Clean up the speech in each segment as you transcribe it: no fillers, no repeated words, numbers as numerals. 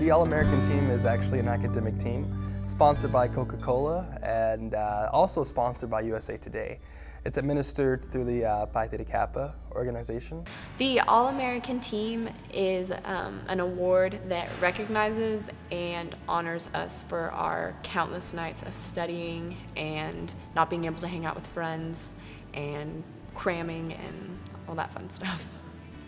The All-American team is actually an academic team sponsored by Coca-Cola and also sponsored by USA Today. It's administered through the Phi Theta Kappa organization. The All-American team is an award that recognizes and honors us for our countless nights of studying and not being able to hang out with friends and cramming and all that fun stuff.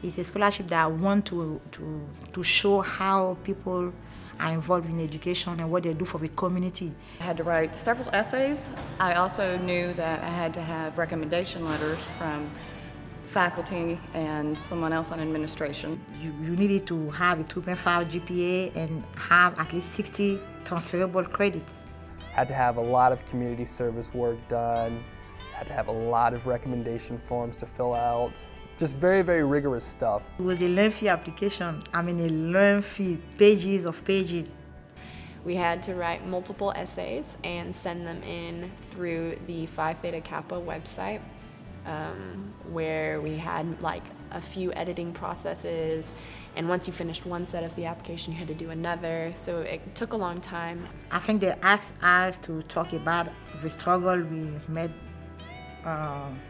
It's a scholarship that I want to show how people are involved in education and what they do for the community. I had to write several essays. I also knew that I had to have recommendation letters from faculty and someone else on administration. You needed to have a 2.5 GPA and have at least 60 transferable credit. Had to have a lot of community service work done, had to have a lot of recommendation forms to fill out. Just very, very rigorous stuff. It was a lengthy application. I mean, a lengthy pages of pages. We had to write multiple essays and send them in through the Phi Theta Kappa website, where we had like a few editing processes, and once you finished one set of the application, you had to do another, so it took a long time. I think they asked us to talk about the struggle we made.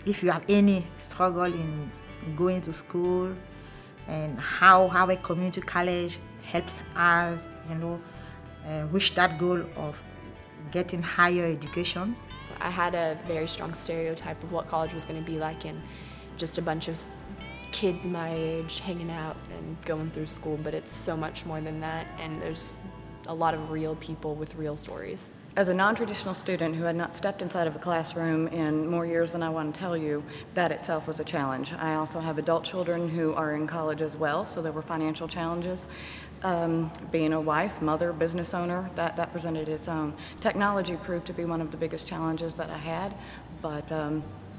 If you have any struggle in going to school and how a community college helps us, reach that goal of getting higher education. I had a very strong stereotype of what college was going to be like, and just a bunch of kids my age hanging out and going through school, but it's so much more than that, and there's a lot of real people with real stories. As a non-traditional student who had not stepped inside of a classroom in more years than I want to tell you, that itself was a challenge. I also have adult children who are in college as well, so there were financial challenges. Being a wife, mother, business owner, that presented its own. Technology proved to be one of the biggest challenges that I had, but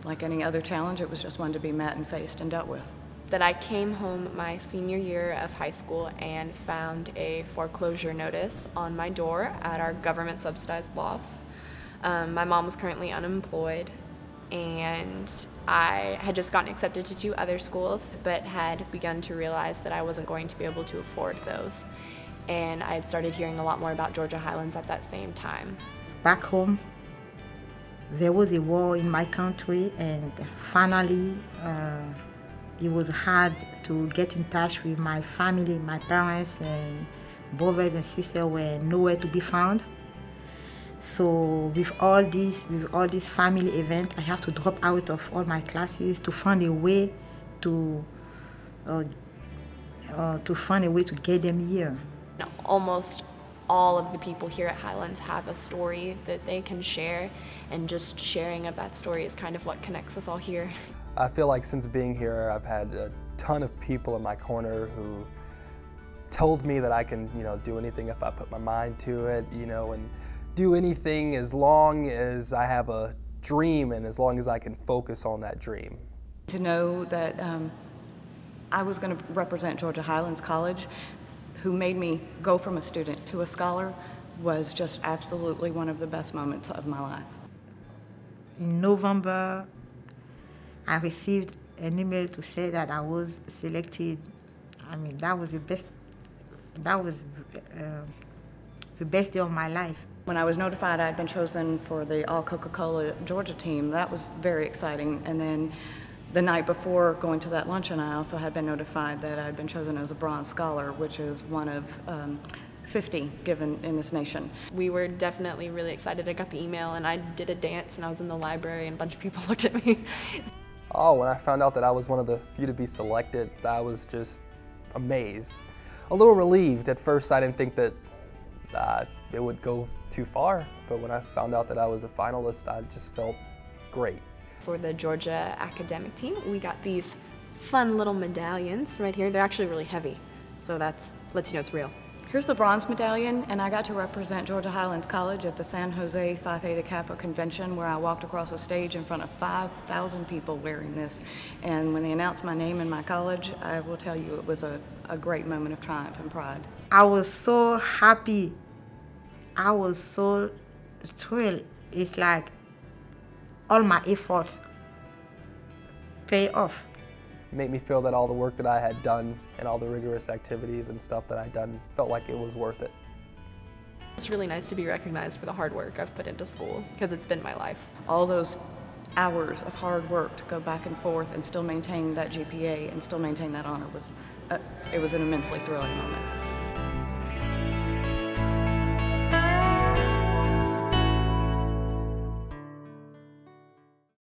like any other challenge, it was just one to be met and faced and dealt with. That I came home my senior year of high school and found a foreclosure notice on my door at our government subsidized lofts. My mom was currently unemployed, and I had just gotten accepted to 2 other schools, but had begun to realize that I wasn't going to be able to afford those. And I had started hearing a lot more about Georgia Highlands at that same time. Back home, there was a war in my country, and finally, it was hard to get in touch with my family. My parents and brothers and sisters were nowhere to be found. So with all these family events, I have to drop out of all my classes to find a way to get them here. Almost all of the people here at Highlands have a story that they can share, and just sharing of that story is kind of what connects us all here. I feel like since being here, I've had a ton of people in my corner who told me that I can, do anything if I put my mind to it, and do anything as long as I have a dream and as long as I can focus on that dream. To know that I was going to represent Georgia Highlands College, who made me go from a student to a scholar, was just absolutely one of the best moments of my life. In November, I received an email to say that I was selected. I mean, that was the best day of my life. When I was notified I had been chosen for the All Coca-Cola Georgia team, that was very exciting. And then the night before going to that luncheon, I also had been notified that I had been chosen as a Bronze Scholar, which is one of 50 given in this nation. We were definitely really excited. I got the email and I did a dance, and I was in the library and a bunch of people looked at me. Oh, when I found out that I was one of the few to be selected, I was just amazed. A little relieved. At first, I didn't think that it would go too far, but when I found out that I was a finalist, I just felt great. For the Georgia academic team, we got these fun little medallions right here. They're actually really heavy, so that lets you know it's real. Here's the bronze medallion, and I got to represent Georgia Highlands College at the San Jose Phi Theta Kappa convention, where I walked across a stage in front of 5,000 people wearing this. And when they announced my name in my college, I will tell you it was a great moment of triumph and pride. I was so happy. I was so thrilled. It's like all my efforts pay off. made me feel that all the work that I had done and all the rigorous activities and stuff that I'd done felt like it was worth it. It's really nice to be recognized for the hard work I've put into school, because it's been my life. All those hours of hard work to go back and forth and still maintain that GPA and still maintain that honor it was an immensely thrilling moment.